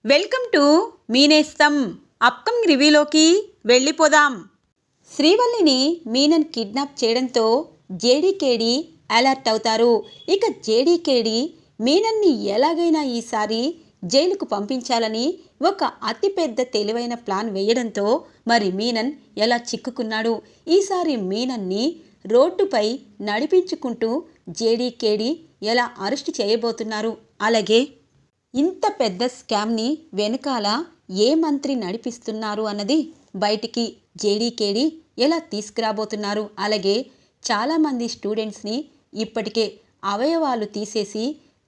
Welcome to మీనేస్తం. Upcoming రివ్యూలోకి వెళ్ళిపోదాం. శ్రీవల్లిని మీనన్ కిడ్నాప్ చేయడంతో జేడీకేడి అలర్ట్ అవుతారు. ఇక జేడీకేడి మీనన్ని ఎలాగైనా ఈసారి జైలుకు పంపించాలని ఒక అతిపెద్ద తెలివైన ప్లాన్ వేయడంతో మరి మీనన్ ఎలా చిక్కుకున్నాడు. ఈసారి మీనన్ని రోడ్డుపై నడిపించుకుంటూ జేడీకేడి ఎలా అరెస్ట్ చేయబోతున్నారు. అలాగే ఇంత పెద్ద స్కామ్ని వెనకాల ఏ మంత్రి నడిపిస్తున్నారు అన్నది బయటికి జేడీకేడి ఎలా తీసుకురాబోతున్నారు. అలాగే చాలామంది స్టూడెంట్స్ని ఇప్పటికే అవయవాలు తీసేసి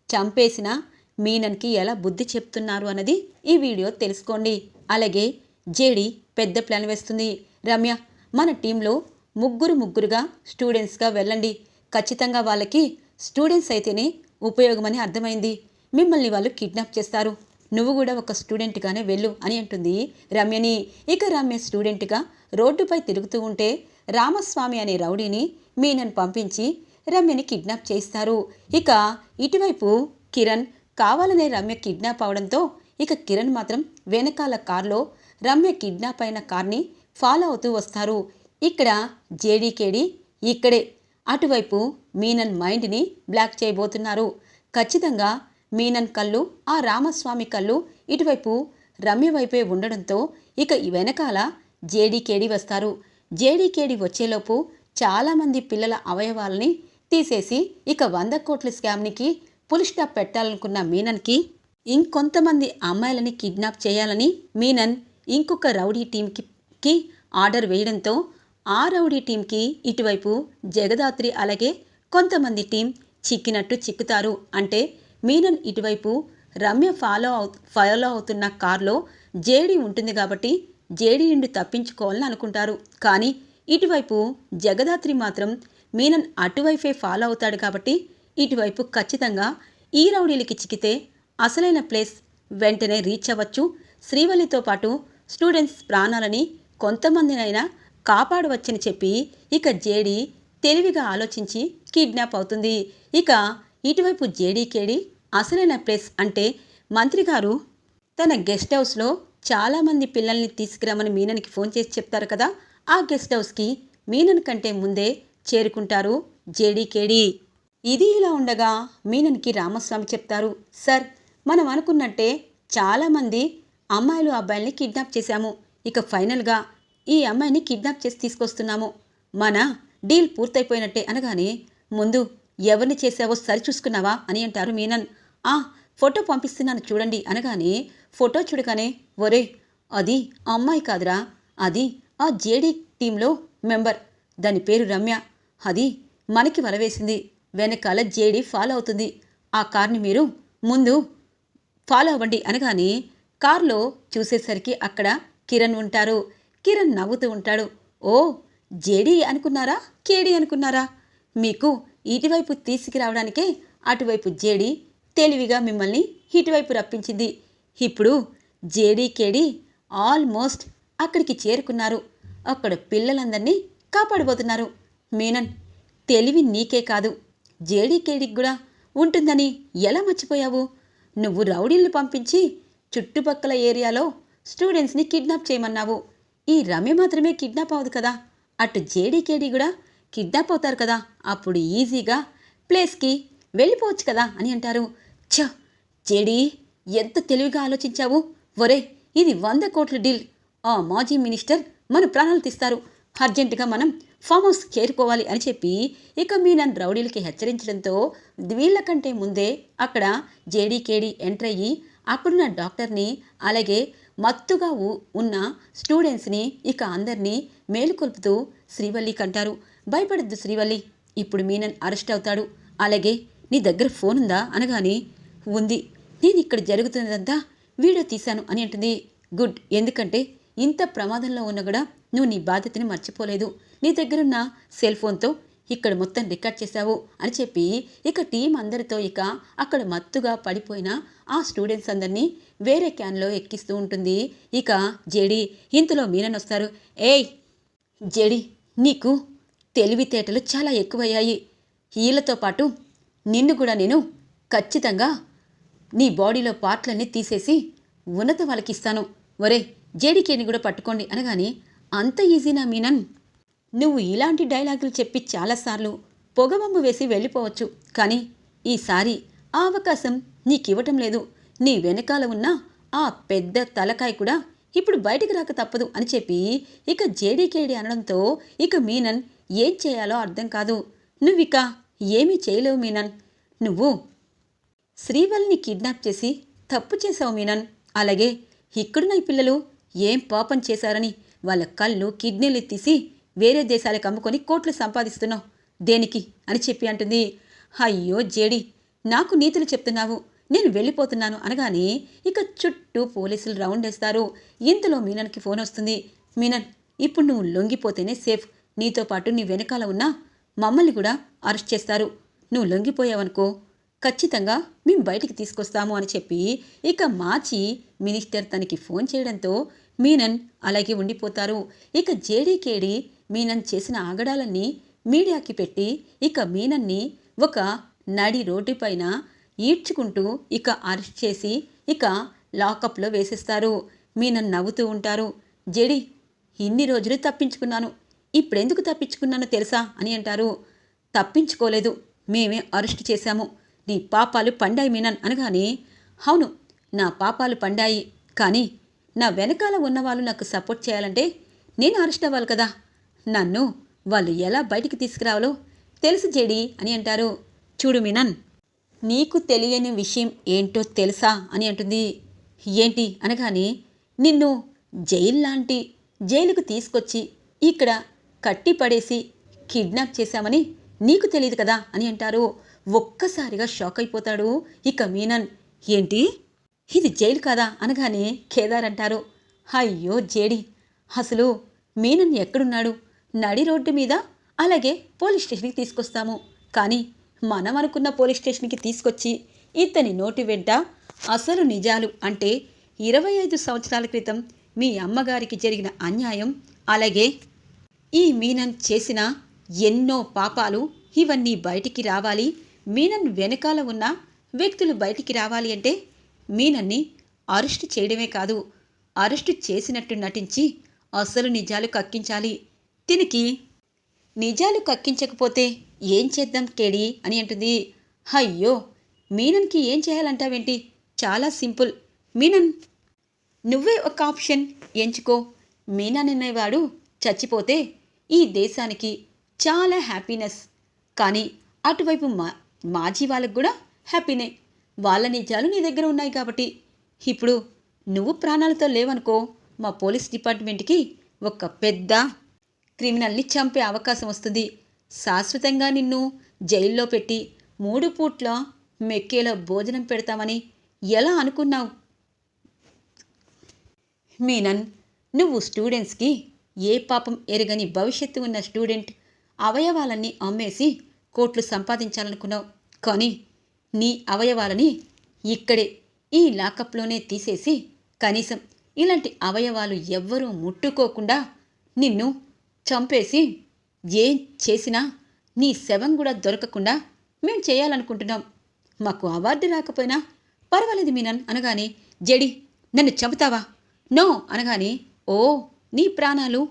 చంపేసిన మీనన్కి ఎలా బుద్ధి చెప్తున్నారు అన్నది ఈ వీడియో తెలుసుకోండి. అలాగే జేడీ పెద్ద ప్లాన్ వేస్తుంది. రమ్య, మన టీంలో ముగ్గురుగా స్టూడెంట్స్గా వెళ్ళండి. ఖచ్చితంగా వాళ్ళకి స్టూడెంట్స్ అయితేనే ఉపయోగమని అర్థమైంది. మిమ్మల్ని వాళ్ళు కిడ్నాప్ చేస్తారు. నువ్వు కూడా ఒక స్టూడెంట్గానే వెళ్ళు అని అంటుంది రమ్యని. ఇక రమ్య స్టూడెంట్గా రోడ్డుపై తిరుగుతూ ఉంటే రామస్వామి అనే రౌడీని మీనన్ పంపించి రమ్యని కిడ్నాప్ చేస్తారు. ఇక ఇటువైపు కిరణ్ కావాలనే రమ్య కిడ్నాప్ అవడంతో ఇక కిరణ్ మాత్రం వెనకాల కార్లో రమ్య కిడ్నాప్ అయిన కార్ని ఫాలో అవుతూ వస్తారు. ఇక్కడ జేడీకేడి ఇక్కడే అటువైపు మీనన్ మైండ్ని బ్లాక్ చేయబోతున్నారు. ఖచ్చితంగా మీనన్ కళ్ళు, ఆ రామస్వామి కళ్ళు ఇటువైపు రమ్య వైపే ఉండడంతో ఇక వెనకాల జేడీకేడి వస్తారు. జేడీకేడి వచ్చేలోపు చాలామంది పిల్లల అవయవాలని తీసేసి ఇక 100 కోట్ల స్కామ్నికి ఫుల్ స్టాప్ పెట్టాలనుకున్న మీనన్కి ఇంకొంతమంది అమ్మాయిలని కిడ్నాప్ చేయాలని మీనన్ ఇంకొక రౌడీ టీంకి ఆర్డర్ వేయడంతో ఆ రౌడీ టీంకి ఇటువైపు జగదాత్రి అలాగే కొంతమంది టీం చిక్కినట్టు చిక్కుతారు. అంటే మీనన్ ఇటువైపు రమ్య ఫాలో అవుతున్న కార్లో జేడీ ఉంటుంది కాబట్టి జేడీ నుండి తప్పించుకోవాలని అనుకుంటారు. కానీ ఇటువైపు జగదాత్రి మాత్రం మీనన్ అటువైపే ఫాలో అవుతాడు కాబట్టి ఇటువైపు ఖచ్చితంగా ఈ రౌడీలకి చిక్కితే అసలైన ప్లేస్ వెంటనే రీచ్ అవ్వచ్చు. శ్రీవల్లితో పాటు స్టూడెంట్స్ ప్రాణాలని కొంతమందినైనా కాపాడవచ్చని చెప్పి ఇక జేడీ తెలివిగా ఆలోచించి కిడ్నాప్ అవుతుంది. ఇక ఇటువైపు జేడీకేడి అసలైన ప్లేస్ అంటే మంత్రి గారు తన గెస్ట్ హౌస్లో చాలామంది పిల్లల్ని తీసుకురామని మీనన్కి ఫోన్ చేసి చెప్తారు కదా, ఆ గెస్ట్ హౌస్కి మీనన్ కంటే ముందే చేరుకుంటారు జేడీకేడి. ఇది ఇలా ఉండగా మీనన్కి రామస్వామి చెప్తారు, సార్, మనం అనుకున్నట్టే చాలామంది అమ్మాయిలు అబ్బాయిల్ని కిడ్నాప్ చేశాము. ఇక ఫైనల్గా ఈ అమ్మాయిని కిడ్నాప్ చేసి తీసుకొస్తున్నాము. మన డీల్ పూర్తయిపోయినట్టే అనగానే ముందు ఎవరిని చేసావో సరి చూసుకున్నావా అని అంటారు మీనన్. ఫోటో పంపిస్తున్నాను చూడండి అనగానే ఫోటో చూడగానే ఒరే, అది అమ్మాయి కాదురా, అది ఆ జేడీ టీంలో మెంబర్, దాని పేరు రమ్య, అది మనకి వలవేసింది. వెనకాల జేడీ ఫాలో అవుతుంది. ఆ కార్ని మీరు ముందు ఫాలో అవ్వండి అనగానే కార్లో చూసేసరికి అక్కడ కిరణ్ ఉంటారు. కిరణ్ నవ్వుతూ ఉంటాడు. ఓ, జేడీ అనుకున్నారా, కేడీ అనుకున్నారా? మీకు ఇటువైపు తీసుకురావడానికే అటువైపు జేడీ తెలివిగా మిమ్మల్ని ఇటువైపు రప్పించింది. ఇప్పుడు జేడీకేడి ఆల్మోస్ట్ అక్కడికి చేరుకున్నారు. అక్కడ పిల్లలందరినీ కాపాడబోతున్నారు. మీనన్, తెలివి నీకే కాదు జేడీకేడికి కూడా ఉంటుందని ఎలా మర్చిపోయావు? నువ్వు రౌడీలను పంపించి చుట్టుపక్కల ఏరియాలో స్టూడెంట్స్ని కిడ్నాప్ చేయమన్నావు. ఈ రమ్య మాత్రమే కిడ్నాప్ అవ్వదు కదా, అటు జేడీకేడి కూడా కిడ్నాప్ అవుతారు కదా, అప్పుడు ఈజీగా ప్లేస్కి వెళ్ళిపోవచ్చు కదా అని అంటారు. జేడీ, ఎంత తెలివిగా ఆలోచించావు. ఒరే, ఇది 100 కోట్ల డీల్. ఆ మాజీ మినిస్టర్ మన ప్రాణాలు తీస్తారు. అర్జెంటుగా మనం ఫామ్ హౌస్ చేరుకోవాలి అని చెప్పి ఇక మీనన్ రౌడీలకి హెచ్చరించడంతో వీళ్ళకంటే ముందే అక్కడ జేడీకేడి ఎంటర్ అయ్యి అక్కడున్న డాక్టర్ని అలాగే మత్తుగా ఉన్న స్టూడెంట్స్ని ఇక అందరినీ మేలుకొల్పుతూ శ్రీవల్లికి అంటారు, భయపడద్దు శ్రీవల్లి, ఇప్పుడు మీనన్ అరెస్ట్ అవుతాడు. అలాగే నీ దగ్గర ఫోన్ ఉందా అనగానే ఉంది, నేను ఇక్కడ జరుగుతున్నదంతా వీడియో తీశాను అని అంటుంది. గుడ్, ఎందుకంటే ఇంత ప్రమాదంలో ఉన్న కూడా నువ్వు నీ బాధ్యతని మర్చిపోలేదు. నీ దగ్గరున్న సెల్ ఫోన్తో ఇక్కడ మొత్తం రికార్డ్ చేశావు అని చెప్పి ఇక టీం అందరితో ఇక అక్కడ మత్తుగా పడిపోయిన ఆ స్టూడెంట్స్ అందరినీ వేరే క్యాన్లో ఎక్కిస్తూ ఉంటుంది ఇక జేడీ. ఇంతలో మీనన్ వస్తారు. ఏయ్ జేడీ, నీకు తెలివితేటలు చాలా ఎక్కువయ్యాయి. వీళ్ళతో పాటు నిన్ను కూడా నేను ఖచ్చితంగా నీ బాడీలో పార్ట్లన్నీ తీసేసి ఉన్నత వాళ్ళకిస్తాను. ఒరే జేడీకేని కూడా పట్టుకోండి అనగానే, అంత ఈజీనా మీనన్? నువ్వు ఇలాంటి డైలాగులు చెప్పి చాలాసార్లు పొగబొమ్మ వేసి వెళ్ళిపోవచ్చు, కానీ ఈసారి ఆ అవకాశం నీకివ్వటం లేదు. నీ వెనకాల ఉన్న ఆ పెద్ద తలకాయ కూడా ఇప్పుడు బయటికి రాక తప్పదు అని చెప్పి ఇక జేడీకేడి అనడంతో ఇక మీనన్ ఏం చేయాలో అర్థం కాదు. నువ్విక ఏమీ చేయలేవు మీనన్. నువ్వు శ్రీవల్లిని కిడ్నాప్ చేసి తప్పు చేశావు మీనన్. అలాగే ఇక్కడున్న ఈ పిల్లలు ఏం పాపం చేశారని వాళ్ళ కళ్ళు కిడ్నీలు తీసి వేరే దేశాలకు అమ్ముకొని కోట్లు సంపాదిస్తున్నావు దేనికి అని చెప్పి అంటుంది. అయ్యో జేడి, నాకు నీతులు చెప్తున్నావు, నేను వెళ్ళిపోతున్నాను అనగానే ఇక చుట్టూ పోలీసులు రౌండ్ వేస్తారు. ఇంతలో మీనన్కి ఫోన్ వస్తుంది. మీనన్, ఇప్పుడు నువ్వు లొంగిపోతేనే సేఫ్. నీతో పాటు నీ వెనకాల ఉన్న మమ్మల్ని కూడా అరెస్ట్ చేస్తారు. నువ్వు లొంగిపోయావనుకో ఖచ్చితంగా మేము బయటికి తీసుకొస్తాము అని చెప్పి ఇక మాజీ మినిస్టర్ తనకి ఫోన్ చేయడంతో మీనన్ అలాగే ఉండిపోతారు. ఇక జేడీకేడి మీనన్ చేసిన ఆగడాలన్నీ మీడియాకి పెట్టి ఇక మీనన్ని ఒక నడి రోడ్డుపైన ఈడ్చుకుంటూ ఇక అరెస్ట్ చేసి ఇక లాకప్లో వేసేస్తారు. మీనన్ నవ్వుతూ ఉంటారు. జేడీ, ఇన్ని రోజులు తప్పించుకున్నాను, ఇప్పుడెందుకు తప్పించుకున్నానో తెలుసా అని అంటారు. తప్పించుకోలేదు, మేమే అరెస్ట్ చేశాము. నీ పాపాలు పండాయి మీనన్ అనగానే, అవును నా పాపాలు పండాయి, కానీ నా వెనకాల ఉన్నవాళ్ళు నాకు సపోర్ట్ చేయాలంటే నేను అరెస్ట్ అవ్వాలి కదా. నన్ను వాళ్ళు ఎలా బయటికి తీసుకురావాలో తెలుసు జేడీ అని అంటారు. చూడు మీనన్, నీకు తెలియని విషయం ఏంటో తెలుసా అని అంటుంది. ఏంటి అనగానే, నిన్ను జైలుకు తీసుకొచ్చి ఇక్కడ కట్టి పడేసి కిడ్నాప్ చేశామని నీకు తెలియదు కదా అని అంటారు. ఒక్కసారిగా షాక్ అయిపోతాడు ఇక మీనన్. ఏంటి, ఇది జైలు కాదా అనగానే కేదార్ అంటారు. అయ్యో జేడి, అసలు మీనన్ ఎక్కడున్నాడు? నడి రోడ్డు మీద, అలాగే పోలీస్ స్టేషన్కి తీసుకొస్తాము. కానీ మనం అనుకున్న పోలీస్ స్టేషన్కి తీసుకొచ్చి ఇతని నోటి వెంట అసలు నిజాలు, అంటే 25 సంవత్సరాల క్రితం మీ అమ్మగారికి జరిగిన అన్యాయం, అలాగే ఈ మీనన్ చేసిన ఎన్నో పాపాలు, ఇవన్నీ బయటికి రావాలి. మీనన్ వెనకాల ఉన్న వ్యక్తులు బయటికి రావాలి అంటే మీనన్ని అరెస్టు చేయడమే కాదు, అరెస్టు చేసినట్టు నటించి అసలు నిజాలు కక్కించాలి. తినికి నిజాలు కక్కించకపోతే ఏం చేద్దాం కేడి అని అంటుంది. అయ్యో, మీనన్కి ఏం చేయాలంటావేంటి? చాలా సింపుల్ మీనన్, నువ్వే ఒక ఆప్షన్ ఎంచుకో. మీనన్ అనేవాడు చచ్చిపోతే ఈ దేశానికి చాలా హ్యాపీనెస్, కానీ అటువైపు మాజీ వాళ్ళకు కూడా హ్యాపీనే. వాళ్ళ నిజాలు నీ దగ్గర ఉన్నాయి కాబట్టి. ఇప్పుడు నువ్వు ప్రాణాలతో లేవనుకో, మా పోలీస్ డిపార్ట్మెంట్కి ఒక పెద్ద క్రిమినల్ని చంపే అవకాశం వస్తుంది. శాశ్వతంగా నిన్ను జైల్లో పెట్టి 3 పూట్ల మెక్కేలా భోజనం పెడతామని ఎలా అనుకున్నావు? మీనన్, నువ్వు స్టూడెంట్స్కి ఏ పాపం ఎరగని భవిష్యత్తు ఉన్న స్టూడెంట్ అవయవాలన్నీ అమ్మేసి కోట్లు సంపాదించాలనుకున్నావు. కానీ నీ అవయవాలని ఇక్కడే ఈ లాకప్లోనే తీసేసి కనీసం ఇలాంటి అవయవాలు ఎవ్వరూ ముట్టుకోకుండా నిన్ను చంపేసి ఏం చేసినా నీ శవం కూడా దొరకకుండా మేము చేయాలనుకుంటున్నాం. మాకు అవార్డు రాకపోయినా పర్వాలేదు మీనన్ అనగానే, జేడి నన్ను చంపుతావా? నో అనగానే, ఓ నీ ప్రాణాలు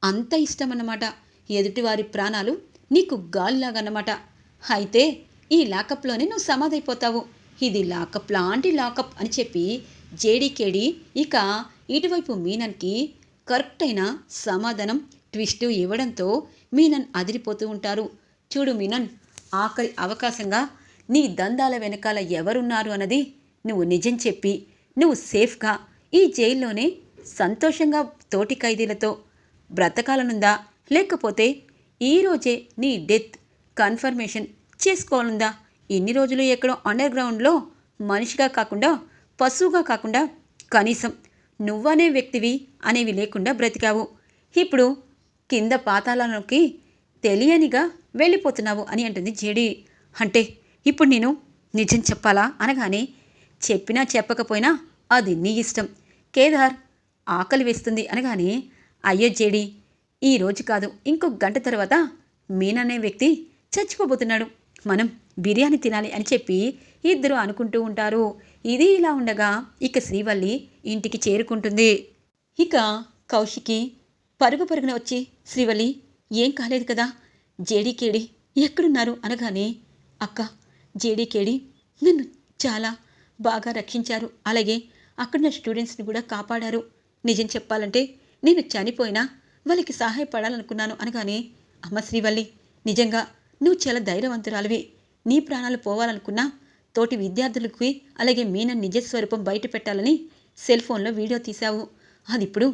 అంత ఇష్టమన్నమాట. ఎదుటివారి ప్రాణాలు నీకు గాలిలాగన్నమాట. అయితే ఈ లాకప్లోనే నువ్వు సమాధైపోతావు. ఇది లాకప్ లాంటి లాకప్ అని చెప్పి జేడీకేడి ఇక ఇటువైపు మీనన్కి కరెక్ట్ అయిన సమాధానం ట్విస్ట్ ఇవ్వడంతో మీనన్ అదిరిపోతూ ఉంటారు. చూడు మీనన్, ఆఖరి అవకాశంగా నీ దందాల వెనకాల ఎవరున్నారు అన్నది నువ్వు నిజం చెప్పి నువ్వు సేఫ్గా ఈ జైల్లోనే సంతోషంగా తోటి ఖైదీలతో బ్రతకాలనుందా, లేకపోతే ఈరోజే నీ డెత్ కన్ఫర్మేషన్ చేసుకోవాలందా? ఇన్ని రోజులు ఎక్కడో అండర్ గ్రౌండ్లో మనిషిగా కాకుండా, పశువుగా కాకుండా, కనీసం నువ్వనే వ్యక్తివి అనేవి లేకుండా బ్రతికావు. ఇప్పుడు కింద పాతాళంలోకి తెలియనిగా వెళ్ళిపోతున్నావు అని అంటుంది జేడి. అంటే ఇప్పుడు నేను నిజం చెప్పాలా అనగానే, చెప్పినా చెప్పకపోయినా అది నీ ఇష్టం. కేదార్, ఆకలి వేస్తుంది అనగానే, అయ్యో జేడి, ఈరోజు కాదు ఇంకో గంట తర్వాత మీననే వ్యక్తి చచ్చిపోబోతున్నాడు, మనం బిర్యానీ తినాలి అని చెప్పి ఇద్దరు అనుకుంటూ ఉంటారు. ఇది ఇలా ఉండగా ఇక శ్రీవల్లి ఇంటికి చేరుకుంటుంది. ఇక కౌశికి పరుగు పరుగున వచ్చి, శ్రీవల్లి ఏం కాలేదు కదా, జేడీకేడి ఎక్కడున్నారు అనగానే, అక్క జేడీకేడి నన్ను చాలా బాగా రక్షించారు, అలాగే అక్కడున్న స్టూడెంట్స్ని కూడా కాపాడారు. నిజం చెప్పాలంటే నేను చనిపోయినా వాళ్ళకి సహాయపడాలనుకున్నాను అనగానే, అమ్మ శ్రీవల్లి నిజంగా నువ్వు చాలా ధైర్యవంతురాలివి. నీ ప్రాణాలు పోవాలనుకున్నా తోటి విద్యార్థులకి అలాగే మీనన్ నిజస్వరూపం బయట పెట్టాలని సెల్ ఫోన్లో వీడియో తీశావు. అది ఇప్పుడు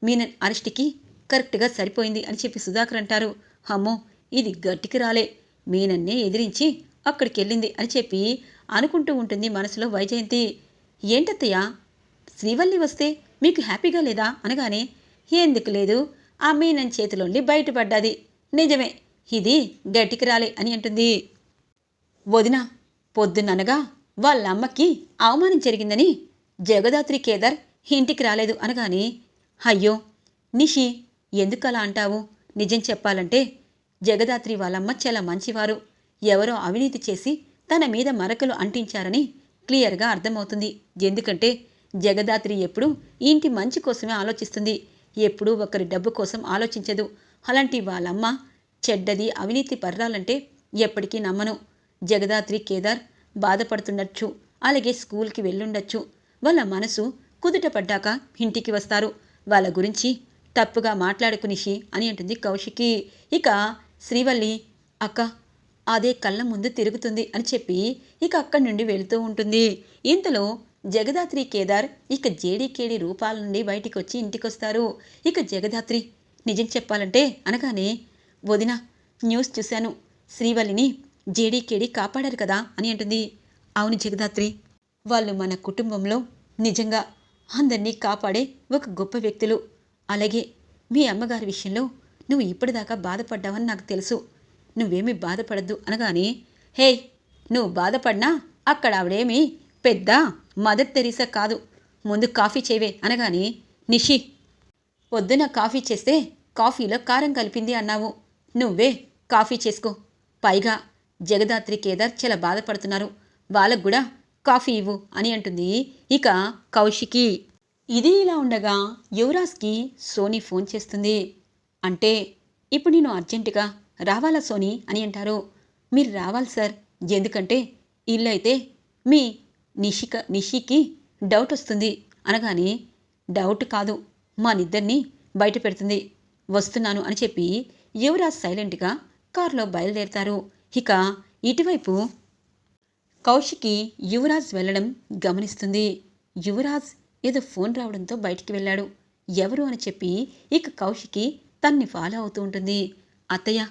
మీనన్ అరెస్ట్కి కరెక్ట్గా సరిపోయింది అని చెప్పి సుధాకర్ అంటారు. అమ్మో ఇది గట్టికి రాలే, మీనన్నే ఎదిరించి అక్కడికి వెళ్ళింది అని చెప్పి అనుకుంటూ ఉంటుంది మనసులో వైజయంతి. ఏంటత్తయ్య శ్రీవల్లి వస్తే మీకు హ్యాపీగా లేదా అనగానే, ఎందుకు లేదు, ఆ మీనన్ చేతిలోండి బయటపడ్డాది, నిజమే ఇది గట్టికి రాలే అని అంటుంది. వదిన పొద్దుననగా వాళ్ళ అమ్మకి అవమానం జరిగిందని జగదాత్రి కేదార్ ఇంటికి రాలేదు అనగానే, అయ్యో నిషి ఎందుకలా అంటావు, నిజం చెప్పాలంటే జగదాత్రి వాళ్ళమ్మ చాలా మంచివారు, ఎవరో అవినీతి చేసి తన మీద మరకలు అంటించారని క్లియర్గా అర్థమవుతుంది. ఎందుకంటే జగదాత్రి ఎప్పుడూ ఇంటి మంచి కోసమే ఆలోచిస్తుంది, ఎప్పుడూ ఒకరి డబ్బు కోసం ఆలోచించదు. అలాంటి వాళ్ళమ్మ చెడ్డది అవినీతి పర్రాలంటే ఎప్పటికీ నమ్మను. జగదాత్రి కేదార్ బాధపడుతుండొచ్చు, అలాగే స్కూల్కి వెళ్ళుండొచ్చు, వాళ్ళ మనసు కుదుట పడ్డాక ఇంటికి వస్తారు, వాళ్ళ గురించి తప్పుగా మాట్లాడుకునిషి అని అంటుంది కౌశికి. ఇక శ్రీవల్లి అక్క అదే కళ్ళ ముందు తిరుగుతుంది అని చెప్పి ఇక అక్కడి నుండి వెళుతూ ఉంటుంది. ఇంతలో జగదాత్రి కేదార్ ఇక జేడీకేడి రూపాల నుండి బయటికి వచ్చి ఇంటికొస్తారు. ఇక జగదాత్రి నిజం చెప్పాలంటే అనగానే, వదిన న్యూస్ చూశాను, శ్రీవల్లిని జేడీకేడి కాపాడారు కదా అని అంటుంది. అవును జగదాత్రి, వాళ్ళు మన కుటుంబంలో నిజంగా అందరినీ కాపాడే ఒక గొప్ప వ్యక్తులు. అలాగే మీ అమ్మగారి విషయంలో నువ్వు ఇప్పటిదాకా బాధపడ్డావని నాకు తెలుసు, నువ్వేమీ బాధపడద్దు అనగానే, హే నువ్వు బాధపడినా అక్కడ ఆవిడేమీ పెద్ద మదర్ తెరీసా కాదు, ముందు కాఫీ చేయవే అనగానే, నిషి పొద్దున కాఫీ చేస్తే కాఫీలో కారం కలిపింది అన్నావు, నువ్వే కాఫీ చేసుకో, పైగా జగదాత్రి కేదార్ చాలా బాధపడుతున్నారు, వాళ్ళకు కూడా కాఫీ ఇవ్వు అని అంటుంది ఇక కౌశికి. ఇది ఇలా ఉండగా యువరాజ్కి సోనీ ఫోన్ చేస్తుంది. అంటే ఇప్పుడు నేను అర్జెంటుగా రావాలా సోనీ అని అంటారు. మీరు రావాలి సార్, ఎందుకంటే ఇల్లు అయితే మీ నిషికి డౌట్ వస్తుంది అనగానే, డౌట్ కాదు మనిద్దరినీ బయట పెడుతుంది, వస్తున్నాను అని చెప్పి యువరాజ్ సైలెంట్గా కారులో బయలుదేరతారు. ఇక ఇటువైపు కౌశికి యువరాజ్ వెళ్ళడం గమనిస్తుంది. యువరాజ్ ఏదో ఫోన్ రావడంతో బయటికి వెళ్ళాడు, ఎవరు అని చెప్పి ఇక కౌశికి తన్ని ఫాలో అవుతూ ఉంటుంది. అత్తయ్య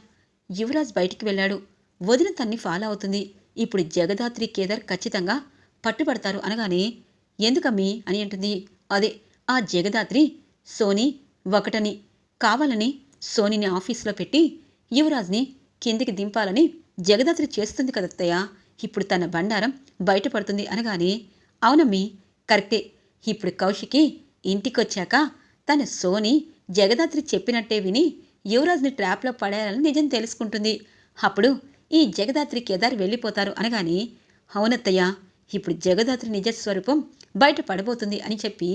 యువరాజ్ బయటికి వెళ్ళాడు, వదిన తన్ని ఫాలో అవుతుంది, ఇప్పుడు జగదాత్రి కేదార్ ఖచ్చితంగా పట్టుబడతారు అనగానే, ఎందుకమ్మీ అని అంటుంది. అదే ఆ జగదాత్రి సోనీ ఒకటని కావాలని సోనీని ఆఫీస్లో పెట్టి యువరాజ్ని కిందికి దింపాలని జగదాత్రి చేస్తుంది కదత్తయ్య, ఇప్పుడు తన బండారం బయటపడుతుంది అనగానే, అవునమ్మీ కరెక్టే, ఇప్పుడు కౌశికి ఇంటికొచ్చాక తన సోనీ జగదాత్రి చెప్పినట్టే విని యువరాజ్ని ట్రాప్లో పడేయాలని నిజం తెలుసుకుంటుంది, అప్పుడు ఈ జగదాత్రి కేదార్ వెళ్ళిపోతారు అనగానే, అవునత్తయ్య ఇప్పుడు జగదాత్రి నిజస్వరూపం బయట పడబోతుంది అని చెప్పి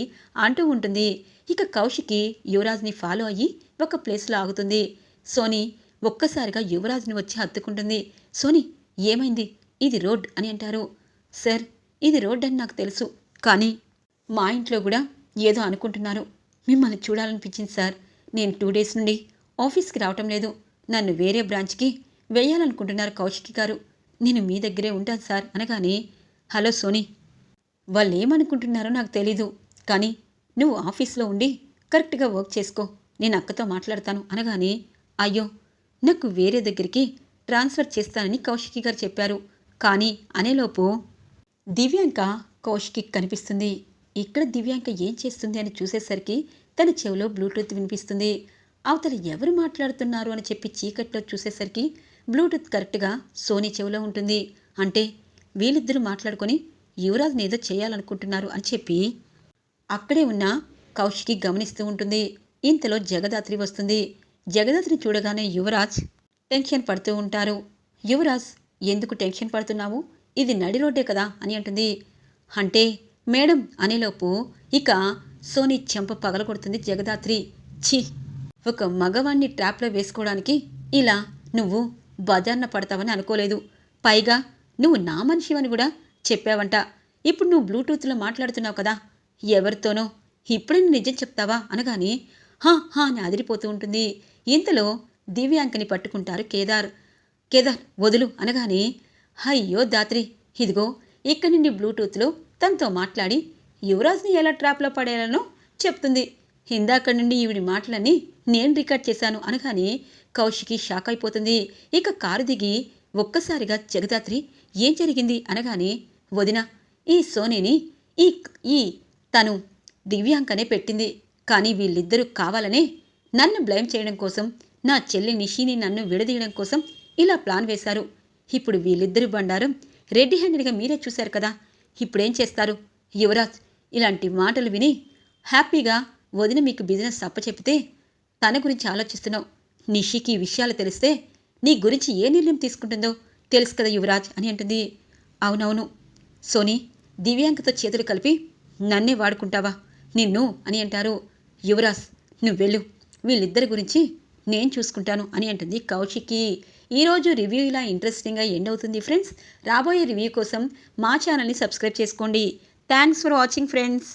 అంటూ ఉంటుంది. ఇక కౌశికి యువరాజ్ని ఫాలో అయ్యి ఒక ప్లేస్లో ఆగుతుంది. సోనీ ఒక్కసారిగా యువరాజ్ని వచ్చి హత్తుకుంటుంది. సోనీ ఏమైంది, ఇది రోడ్ అని అంటారు. సార్ ఇది రోడ్ అని నాకు తెలుసు, కానీ మా ఇంట్లో కూడా ఏదో అనుకుంటున్నారు, మిమ్మల్ని చూడాలనిపించింది సార్, నేను 2 డేస్ నుండి ఆఫీస్కి రావటం లేదు, నన్ను వేరే బ్రాంచ్కి వేయాలనుకుంటున్నారు కౌశికి గారు, నేను మీ దగ్గరే ఉంటాను సార్ అనగానే, హలో సోనీ వాళ్ళు ఏమనుకుంటున్నారో నాకు తెలీదు, కానీ నువ్వు ఆఫీస్లో ఉండి కరెక్ట్గా వర్క్ చేసుకో, నేను అక్కతో మాట్లాడతాను అనగానే, అయ్యో నాకు వేరే దగ్గరికి ట్రాన్స్ఫర్ చేస్తానని కౌశికి గారు చెప్పారు, కానీ అనేలోపు దివ్యాంక కౌశికి కనిపిస్తుంది. ఇక్కడ దివ్యాంక ఏం చేస్తుంది అని చూసేసరికి తన చెవిలో బ్లూటూత్ వినిపిస్తుంది. అవతల ఎవరు మాట్లాడుతున్నారు అని చెప్పి చీకట్లో చూసేసరికి బ్లూటూత్ కరెక్ట్గా సోనీ చెవిలో ఉంటుంది. అంటే వీళ్ళిద్దరూ మాట్లాడుకొని యువరాజ్ని ఏదో చేయాలనుకుంటున్నారు అని చెప్పి అక్కడే ఉన్న కౌశికి గమనిస్తూ ఉంటుంది. ఇంతలో జగదాత్రి వస్తుంది. జగదాత్రిని చూడగానే యువరాజ్ టెన్షన్ పడుతూ ఉంటారు. యువరాజ్ ఎందుకు టెన్షన్ పడుతున్నావు, ఇది నడి రోడ్డే కదా అని అంటుంది. అంటే మేడం అనేలోపు ఇక సోనీ చెంప పగలగొడుతుంది జగదాత్రి. ఛీ, ఒక మగవాణ్ణి ట్రాప్లో వేసుకోవడానికి ఇలా నువ్వు బజార్న పడతావని అనుకోలేదు. పైగా నువ్వు నా మనిషివని కూడా చెప్పావంట. ఇప్పుడు నువ్వు బ్లూటూత్లో మాట్లాడుతున్నావు కదా ఎవరితోనో, ఇప్పుడే నువ్వు నిజం చెప్తావా అనగానే హా హా అని అదిరిపోతూ ఉంటుంది. ఇంతలో దివ్యాంకని పట్టుకుంటారు కేదార్. కేదార్ వదులు అనగానే అయ్యో దాత్రి, ఇదిగో ఇక్కడి నుండి బ్లూటూత్లో తనతో మాట్లాడి యువరాజ్ని ఎలా ట్రాప్లో పడేయాలనో చెప్తుంది. ఇందాక నుండి ఈవిడి మాటలన్నీ నేను రికార్డ్ చేశాను అనగానే కౌశికి షాక్ అయిపోతుంది. ఇక కారు దిగి ఒక్కసారిగా జగదాత్రి ఏం జరిగింది అనగానే వదిన, ఈ సోనీని ఈ ఈ తను దివ్యాంకనే పెట్టింది. కానీ వీళ్ళిద్దరూ కావాలనే నన్ను బ్లేమ్ చేయడం కోసం, నా చెల్లి నిషిని నన్ను విడదీయడం కోసం ఇలా ప్లాన్ వేశారు. ఇప్పుడు వీళ్ళిద్దరూ బండారం రెడ్డి హ్యాండెడ్గా మీరే చూశారు కదా. ఇప్పుడేం చేస్తారు? యువరాజ్, ఇలాంటి మాటలు విని హ్యాపీగా వదిన మీకు బిజినెస్ అప్పచెప్పితే తన గురించి ఆలోచిస్తున్నావు. నిషికి ఈ విషయాలు తెలిస్తే నీ గురించి ఏ నిర్ణయం తీసుకుంటుందో తెలుసు కదా యువరాజ్ అని అంటుంది. అవునవును సోనీ, దివ్యాంకతో చేతులు కలిపి నన్నే వాడుకుంటావా నిన్ను అని అంటారు. యువరాజ్ నువ్వు వెళ్ళు, వీళ్ళిద్దరి గురించి నేను చూసుకుంటాను అని అంటుంది కౌశికి. ఈరోజు రివ్యూ ఇలా ఇంట్రెస్టింగ్గా ఎండ్ అవుతుంది ఫ్రెండ్స్. రాబోయే రివ్యూ కోసం మా ఛానల్ని సబ్స్క్రైబ్ చేసుకోండి. Thanks for watching friends.